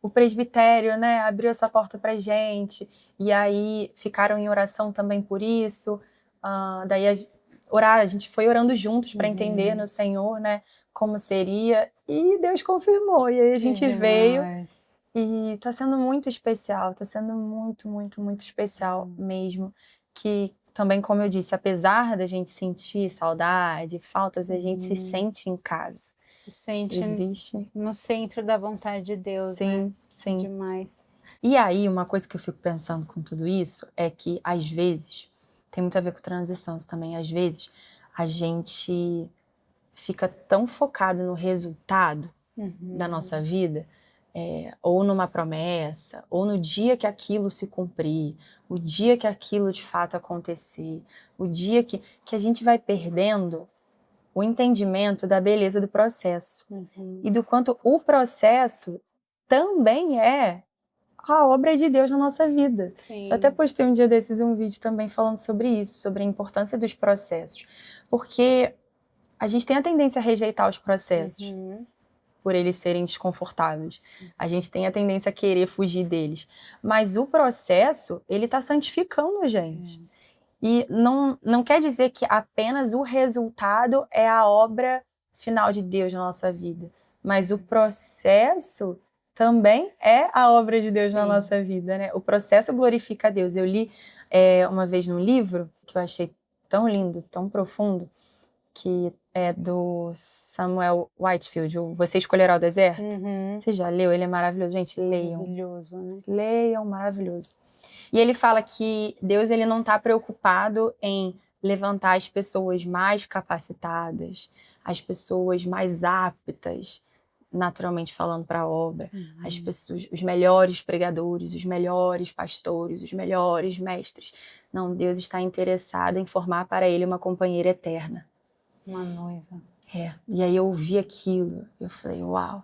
o presbitério, né, abriu essa porta pra gente, e aí ficaram em oração também por isso, daí a gente foi orando juntos para entender no Senhor, né, como seria, e Deus confirmou, e aí a gente veio, e tá sendo muito especial, tá sendo muito, muito, muito especial mesmo, que também, como eu disse, apesar da gente sentir saudade, faltas, a gente se sente em casa. Se sente Existe. no centro da vontade de Deus, Sim, né? sim. Demais. E aí, uma coisa que eu fico pensando com tudo isso é que, às vezes, tem muito a ver com transição também, às vezes, a gente fica tão focado no resultado da nossa vida, ou numa promessa, ou no dia que aquilo se cumprir, o dia que aquilo de fato acontecer, o dia que a gente vai perdendo o entendimento da beleza do processo e do quanto o processo também é a obra de Deus na nossa vida. Sim. Eu até postei um dia desses um vídeo também falando sobre isso, sobre a importância dos processos, porque a gente tem a tendência a rejeitar os processos por eles serem desconfortáveis. A gente tem a tendência a querer fugir deles. Mas o processo, ele está santificando a gente. E não quer dizer que apenas o resultado é a obra final de Deus na nossa vida. Mas o processo também é a obra de Deus na nossa vida, né? O processo glorifica a Deus. Eu li uma vez num livro que eu achei tão lindo, tão profundo, que é do Samuel Whitefield, o Você Escolherá o Deserto. Você já leu? Ele é maravilhoso. Gente, leiam. Maravilhoso, né? Leiam, maravilhoso. E ele fala que Deus ele não está preocupado em levantar as pessoas mais capacitadas, as pessoas mais aptas, naturalmente falando, para a obra, as pessoas, os melhores pregadores, os melhores pastores, os melhores mestres. Não, Deus está interessado em formar para ele uma companheira eterna. Uma noiva. E aí eu ouvi aquilo, eu falei, uau.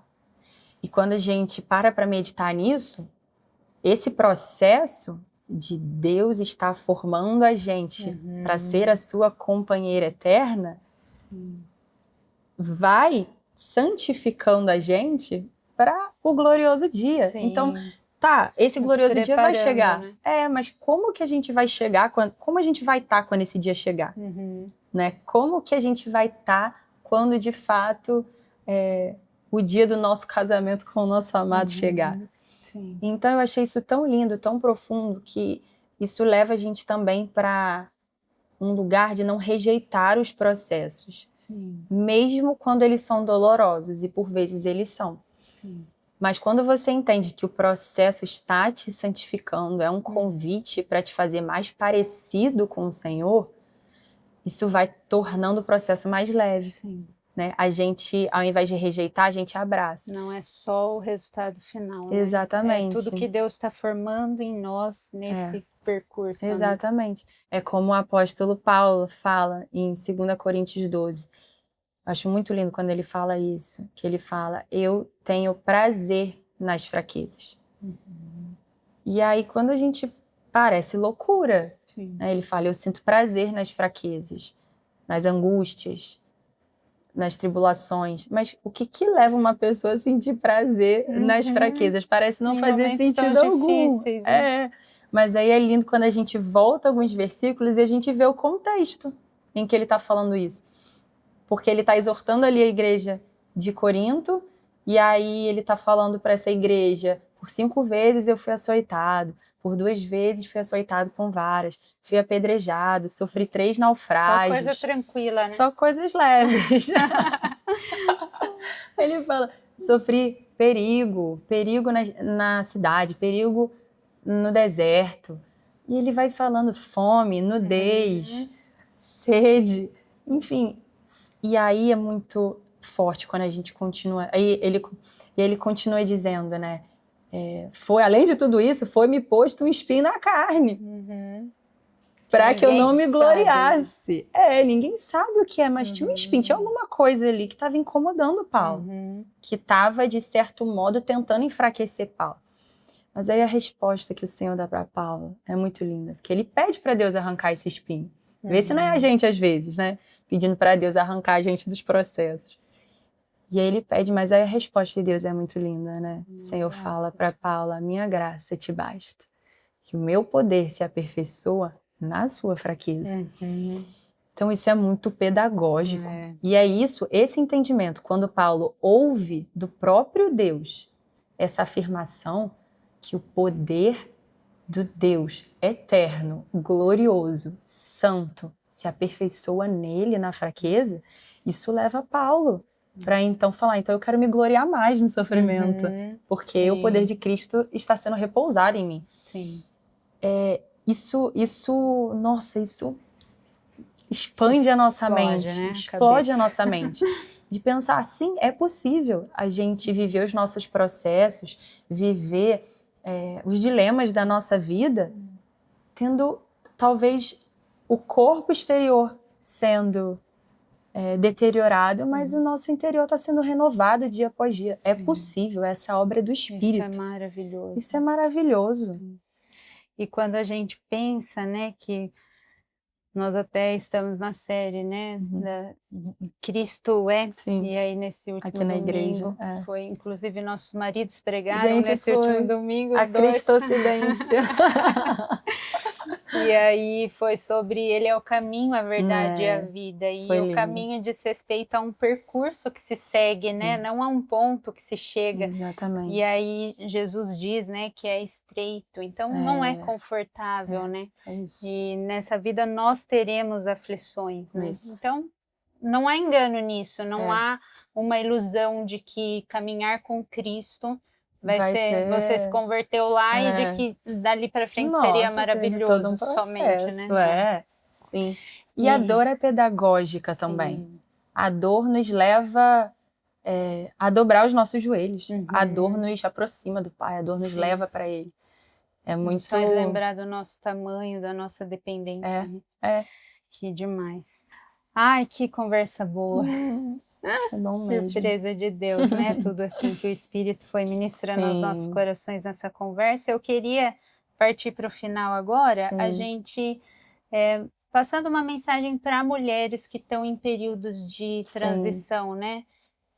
E quando a gente para meditar nisso, esse processo de Deus estar formando a gente para ser a sua companheira eterna, vai santificando a gente para o glorioso dia. Sim. Então, esse glorioso dia vai chegar. Né? Mas como que a gente vai chegar? Como a gente vai estar quando esse dia chegar? Né? Como que a gente vai estar quando, de fato, o dia do nosso casamento com o nosso amado chegar? Sim. Então, eu achei isso tão lindo, tão profundo, que isso leva a gente também para um lugar de não rejeitar os processos. Sim. Mesmo quando eles são dolorosos, e por vezes eles são. Sim. Mas quando você entende que o processo está te santificando, é um convite para te fazer mais parecido com o Senhor, isso vai tornando o processo mais leve. Sim. Né? A gente, ao invés de rejeitar, a gente abraça. Não é só o resultado final, né? Exatamente. É tudo que Deus está formando em nós nesse percurso. Exatamente. Né? É como o apóstolo Paulo fala em 2 Coríntios 12. Acho muito lindo quando ele fala isso, que ele fala, eu tenho prazer nas fraquezas. E aí, quando a gente parece loucura, né? Ele fala, eu sinto prazer nas fraquezas, nas angústias, nas tribulações. Mas o que leva uma pessoa a sentir prazer nas fraquezas? Parece não fazer sentido algum. Difíceis, né? Mas aí é lindo quando a gente volta alguns versículos e a gente vê o contexto em que ele está falando isso. Porque ele está exortando ali a igreja de Corinto, e aí ele está falando para essa igreja, por 5 vezes eu fui açoitado, por 2 vezes fui açoitado com varas, fui apedrejado, sofri 3 naufrágios. Só coisa tranquila, né? Só coisas leves. Ele fala, sofri perigo na cidade, perigo no deserto. E ele vai falando fome, nudez, sede, enfim. E aí é muito forte quando a gente continua. Aí ele continua dizendo, né? Foi, além de tudo isso, foi-me posto um espinho na carne. Para que eu não me gloriasse. Ninguém sabe o que é, mas tinha um espinho, tinha alguma coisa ali que estava incomodando Paulo. Que estava, de certo modo, tentando enfraquecer Paulo. Mas aí a resposta que o Senhor dá para Paulo é muito linda. Porque ele pede para Deus arrancar esse espinho. Vê se não é a gente, às vezes, né? Pedindo para Deus arrancar a gente dos processos. E aí ele pede, mas aí a resposta de Deus é muito linda, né? O Senhor fala para Paulo, a minha graça te basta. Que o meu poder se aperfeiçoa na sua fraqueza. Então isso é muito pedagógico. E é isso, esse entendimento, quando Paulo ouve do próprio Deus essa afirmação que o poder do Deus eterno, glorioso, santo, se aperfeiçoa nele na fraqueza, isso leva Paulo para então falar, então eu quero me gloriar mais no sofrimento, porque o poder de Cristo está sendo repousado em mim. Sim. Isso expande a nossa mente, né? explode a nossa mente. De pensar, sim, é possível a gente viver os nossos processos, viver os dilemas da nossa vida, tendo talvez o corpo exterior sendo deteriorado, mas o nosso interior está sendo renovado dia após dia. Sim. É possível, essa obra é do Espírito. Isso é maravilhoso. Isso é maravilhoso. E quando a gente pensa, né, que nós até estamos na série, né, Cristo Sim. E aí nesse último aqui na domingo, igreja, foi, inclusive, nossos maridos pregaram gente, nesse último domingo, os a cristocidência. E aí foi sobre ele é o caminho, a verdade e a vida. E o lindo. caminho diz respeito a um percurso que se segue, né? Não a um ponto que se chega. Exatamente. E aí Jesus diz, né, que é estreito. Então não é confortável, né? É isso. E nessa vida nós teremos aflições, né? Isso. Então não há engano nisso. Não há uma ilusão de que caminhar com Cristo vai ser você se converteu lá e de que dali para frente seria maravilhoso todo um processo, somente, né? Sim. E a dor é pedagógica também. A dor nos leva a dobrar os nossos joelhos. A dor nos aproxima do Pai, a dor nos leva para Ele. É muito... Nos faz lembrar do nosso tamanho, da nossa dependência. Né? Que demais. Ai, que conversa boa. É bom Surpresa mesmo. de Deus, né? Tudo assim que o Espírito foi ministrando aos nossos corações nessa conversa. Eu queria partir para o final agora, a gente passando uma mensagem para mulheres que estão em períodos de transição, né?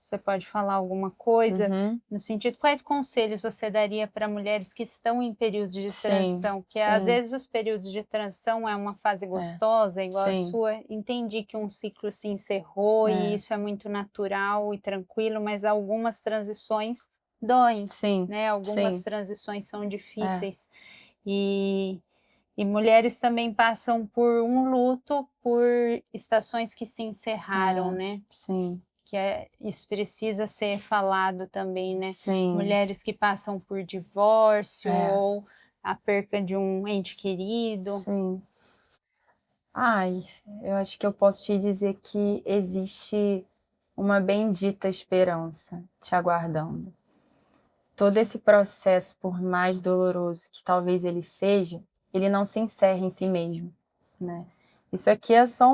Você pode falar alguma coisa no sentido, quais conselhos você daria para mulheres que estão em períodos de transição? Porque às vezes os períodos de transição é uma fase gostosa, igual a sua. Entendi que um ciclo se encerrou e isso é muito natural e tranquilo, mas algumas transições doem, né? Algumas transições são difíceis. E mulheres também passam por um luto por estações que se encerraram, né? Sim. Que isso precisa ser falado também, né? Sim. Mulheres que passam por divórcio ou a perca de um ente querido. Sim. Ai, eu acho que eu posso te dizer que existe uma bendita esperança te aguardando. Todo esse processo, por mais doloroso que talvez ele seja, ele não se encerra em si mesmo, né? Isso aqui é só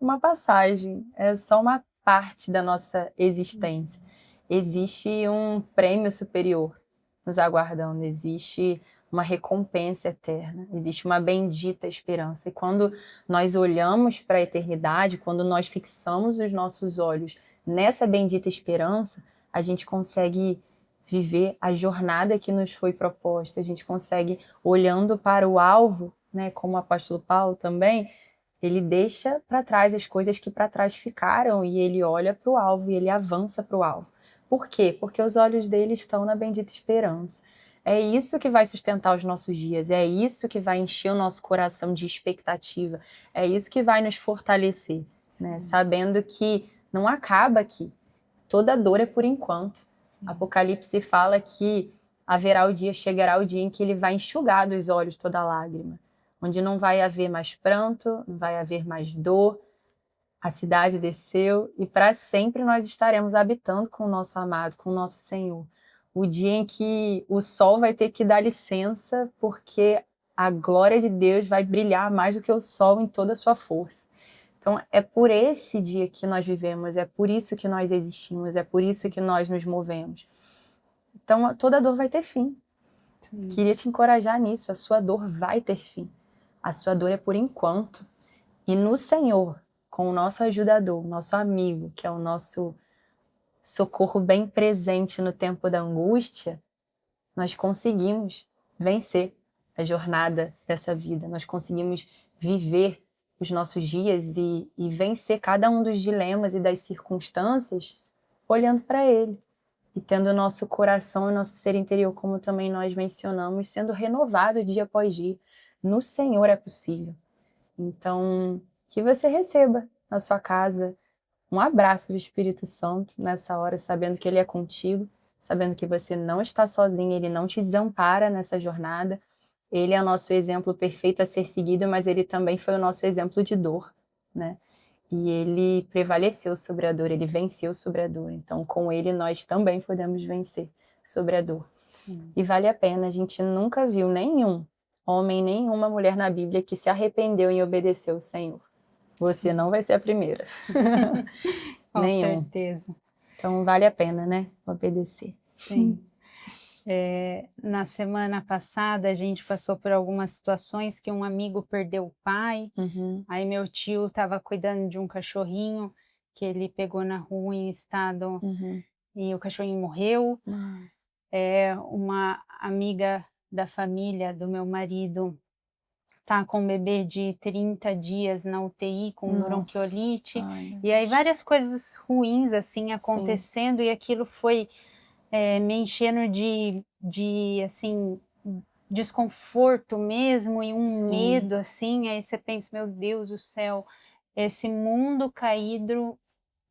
uma passagem, é só uma parte da nossa existência. Existe um prêmio superior nos aguardando, existe uma recompensa eterna, existe uma bendita esperança. E quando nós olhamos para a eternidade, quando nós fixamos os nossos olhos nessa bendita esperança, a gente consegue viver a jornada que nos foi proposta, a gente consegue, olhando para o alvo, né, como o apóstolo Paulo também, ele deixa para trás as coisas que para trás ficaram e ele olha para o alvo e ele avança para o alvo. Por quê? Porque os olhos dele estão na bendita esperança. É isso que vai sustentar os nossos dias, é isso que vai encher o nosso coração de expectativa, é isso que vai nos fortalecer, né? Sabendo que não acaba aqui, toda dor é por enquanto. Sim. Apocalipse fala que chegará o dia em que ele vai enxugar dos olhos toda lágrima, onde não vai haver mais pranto, não vai haver mais dor, a cidade desceu e para sempre nós estaremos habitando com o nosso amado, com o nosso Senhor. O dia em que o sol vai ter que dar licença porque a glória de Deus vai brilhar mais do que o sol em toda a sua força. Então é por esse dia que nós vivemos, é por isso que nós existimos, é por isso que nós nos movemos. Então toda dor vai ter fim. Sim. Queria te encorajar nisso, a sua dor vai ter fim. A sua dor é por enquanto. E no Senhor, com o nosso ajudador, nosso amigo, que é o nosso socorro bem presente no tempo da angústia, nós conseguimos vencer a jornada dessa vida, nós conseguimos viver os nossos dias e vencer cada um dos dilemas e das circunstâncias olhando para Ele e tendo o nosso coração e nosso ser interior, como também nós mencionamos, sendo renovado dia após dia. No Senhor é possível. Então, que você receba na sua casa um abraço do Espírito Santo nessa hora, sabendo que Ele é contigo, sabendo que você não está sozinho, Ele não te desampara nessa jornada. Ele é o nosso exemplo perfeito a ser seguido, mas Ele também foi o nosso exemplo de dor, né? E Ele prevaleceu sobre a dor, Ele venceu sobre a dor. Então, com Ele, nós também podemos vencer sobre a dor. Sim. E vale a pena, a gente nunca viu nenhum homem, nenhuma mulher na Bíblia que se arrependeu em obedecer ao Senhor. Você Sim. não vai ser a primeira. Com certeza. Então vale a pena, né? Obedecer. Sim. Na semana passada a gente passou por algumas situações que um amigo perdeu o pai. Uhum. Aí meu tio estava cuidando de um cachorrinho que ele pegou na rua em estado e o cachorrinho morreu. Uma amiga da família do meu marido tá com um bebê de 30 dias na UTI com bronquiolite. E aí várias coisas ruins assim acontecendo. Sim. E aquilo foi me enchendo de assim, desconforto mesmo e um Sim. medo assim. Aí você pensa, meu Deus do céu, esse mundo caído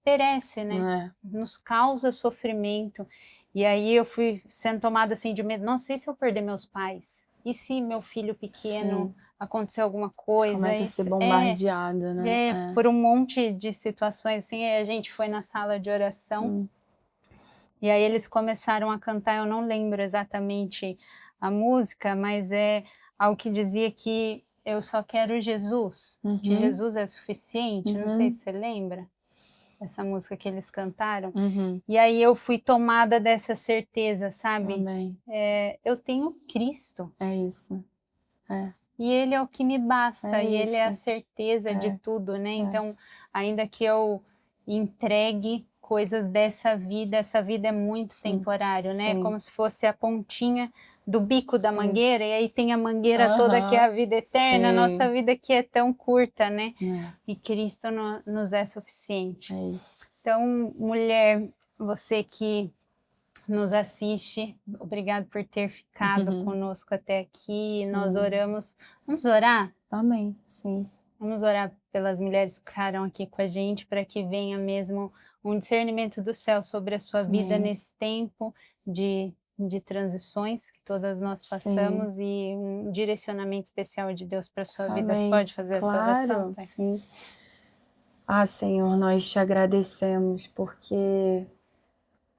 perece, né? Nos causa sofrimento. E aí eu fui sendo tomada assim de medo. Não sei se eu perder meus pais. E se meu filho pequeno Sim. acontecer alguma coisa? Você começa a ser bombardeada, né? Por um monte de situações assim. Aí a gente foi na sala de oração. E aí eles começaram a cantar. Eu não lembro exatamente a música, mas é algo que dizia que eu só quero Jesus. Que Jesus é suficiente. Não sei se você lembra. Essa música que eles cantaram. E aí eu fui tomada dessa certeza, sabe? Amém. Eu tenho Cristo. É isso. E Ele é o que me basta. E Ele é a certeza de tudo, né? Então, ainda que eu entregue coisas dessa vida, essa vida é muito temporário, né? Como se fosse a pontinha do bico da mangueira, e aí tem a mangueira toda que é a vida eterna. Sim. Nossa vida que é tão curta, né? E Cristo nos é suficiente. É isso. Então, mulher, você que nos assiste, obrigado por ter ficado conosco até aqui. Sim. Nós oramos. Vamos orar? Amém. Sim. Vamos orar pelas mulheres que ficaram aqui com a gente, para que venha mesmo um discernimento do céu sobre a sua vida nesse tempo de de transições que todas nós passamos e um direcionamento especial de Deus para sua vida. Você pode fazer essa oração? Tá? Sim. Senhor, nós te agradecemos porque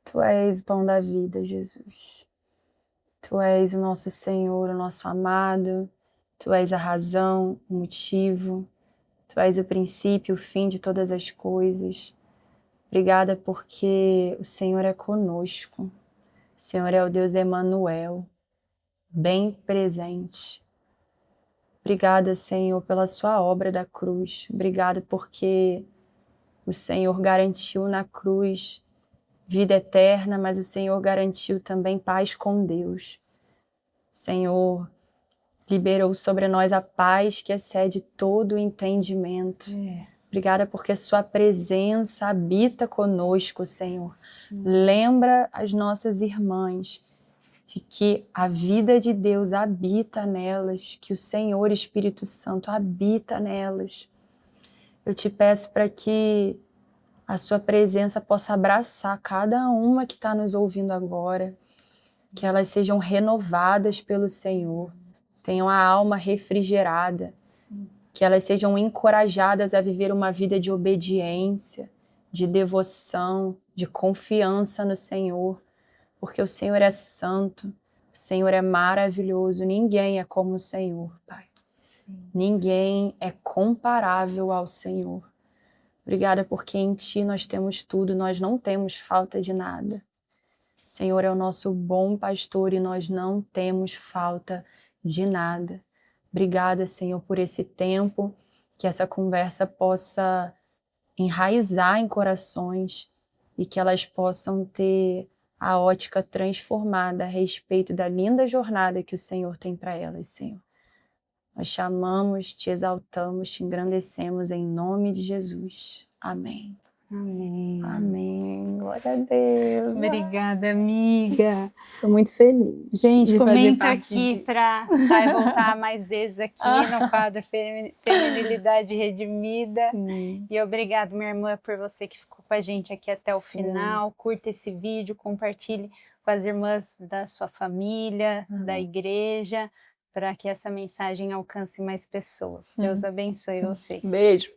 Tu és o pão da vida, Jesus. Tu és o nosso Senhor, o nosso amado. Tu és a razão, o motivo. Tu és o princípio, o fim de todas as coisas. Obrigada porque o Senhor é conosco. O Senhor é o Deus Emanuel, bem presente. Obrigada, Senhor, pela sua obra da cruz. Obrigada porque o Senhor garantiu na cruz vida eterna, mas o Senhor garantiu também paz com Deus. O Senhor liberou sobre nós a paz que excede todo o entendimento. Obrigada porque a sua presença habita conosco, Senhor. Lembra as nossas irmãs de que a vida de Deus habita nelas, que o Senhor Espírito Santo habita nelas. Eu te peço para que a sua presença possa abraçar cada uma que está nos ouvindo agora, que elas sejam renovadas pelo Senhor, tenham a alma refrigerada, que elas sejam encorajadas a viver uma vida de obediência, de devoção, de confiança no Senhor, porque o Senhor é santo, o Senhor é maravilhoso, ninguém é como o Senhor, Pai. Ninguém é comparável ao Senhor. Obrigada porque em Ti nós temos tudo, nós não temos falta de nada. O Senhor é o nosso bom pastor e nós não temos falta de nada. Obrigada, Senhor, por esse tempo, que essa conversa possa enraizar em corações e que elas possam ter a ótica transformada a respeito da linda jornada que o Senhor tem para elas, Senhor. Nós te amamos, te exaltamos, te engrandecemos em nome de Jesus. Amém. Amém. Amém. Glória a Deus. Obrigada, amiga. Estou muito feliz. Gente, de comenta fazer parte aqui disso. para voltar mais vezes aqui no quadro Feminilidade Redimida. E obrigado, minha irmã, por você que ficou com a gente aqui até o final. Curta esse vídeo, compartilhe com as irmãs da sua família, da igreja, para que essa mensagem alcance mais pessoas. Deus abençoe vocês. Beijo.